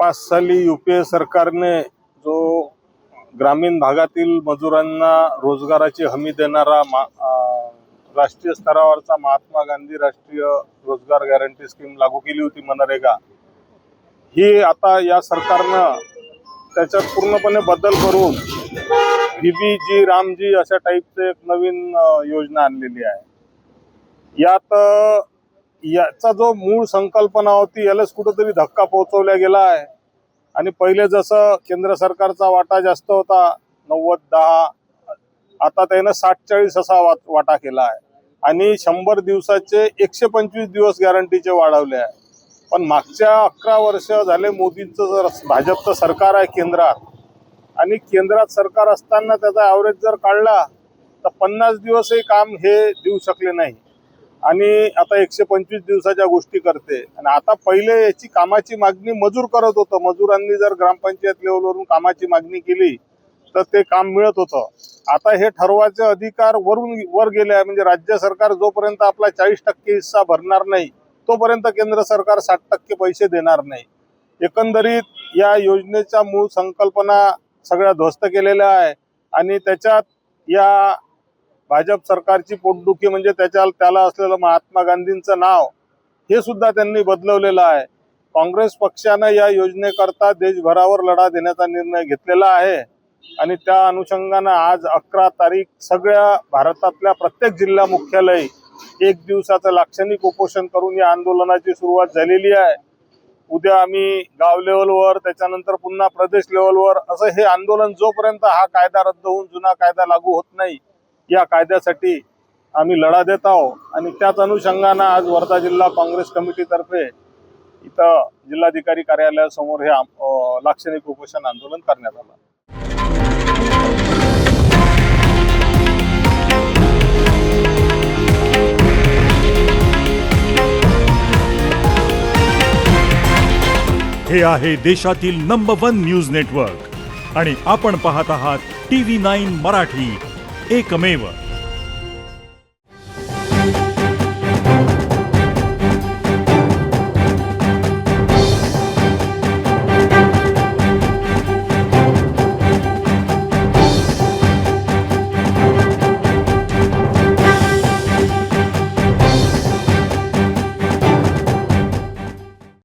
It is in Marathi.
2005 साली यूपीए सरकारने जो ग्रामीण भागातील मजुरांना रोजगाराची हमी देणारा राष्ट्रीय स्तरावरचा महात्मा गांधी राष्ट्रीय रोजगार गॅरंटी स्कीम लागू केली होती, मनरेगा, ही आता या सरकारनं त्याच्यात पूर्णपणे बदल करून बीबीजी रामजी अशा टाईपचे एक नवीन योजना आणलेली आहे। याचा जो मूळ संकल्पना होती यालाच कुठेतरी धक्का पोहोचवला गेला आहे। आणि पहिले जसं केंद्र सरकारचा वाटा जास्त होता 90-10, आता त्यानं 60-40 असा वाटा केला आहे आणि 100 दिवसाचे 125 दिवस गॅरंटीचे वाढवले आहे। पण मागच्या 11 वर्ष झाले मोदींचं जर भाजपचं सरकार आहे केंद्रात, आणि केंद्रात सरकार असताना त्याचा ॲव्हरेज जर काढला तर 50 दिवसही काम हे देऊ शकले नाही आणि आता 125 दिवसाच्या गोष्टी करते। आणि आता पहिले याची कामाची मागणी मजूर करत होतं, मजुरांनी जर ग्रामपंचायत लेवलवरून कामाची मागणी केली तर ते काम मिळत होतं। आता हे ठरवायचे अधिकार वर गेले आहे, म्हणजे राज्य सरकार जोपर्यंत आपला 40% हिस्सा भरणार नाही तोपर्यंत केंद्र सरकार 60% पैसे देणार नाही। एकंदरीत या योजनेच्या मूळ संकल्पना सगळ्या ध्वस्त केलेल्या आहे आणि त्याच्यात या भाजप सरकारची पोटदुखी म्हणजे त्याला असलेलं महात्मा गांधींचं नाव हे सुद्धा त्यांनी बदलवलेलं आहे। काँग्रेस पक्षानं या योजनेकरता देशभरावर लढा देण्याचा निर्णय घेतलेला आहे आणि त्या अनुषंगानं आज 11 तारीख सगळ्या भारतातल्या प्रत्येक जिल्हा मुख्यालय 1 दिवसाचं लाक्षणिक उपोषण करून या आंदोलनाची सुरुवात झालेली आहे। उद्या आम्ही गाव लेवलवर, त्याच्यानंतर पुन्हा प्रदेश लेवलवर असं हे आंदोलन जोपर्यंत हा कायदा रद्द होऊन जुना कायदा लागू होत नाही या कायद्यासाठी आम्ही लढा देत आहोत। आणि त्याच अनुषंगानं आज वर्धा जिल्हा काँग्रेस कमिटीतर्फे इथं जिल्हाधिकारी कार्यालयासमोर हे लाक्षणिक उपोषण आंदोलन करण्यात आलं। हे आहे देशातील नंबर 1 न्यूज नेटवर्क आणि आपण पाहत आहात TV9 मराठी, एकमेव।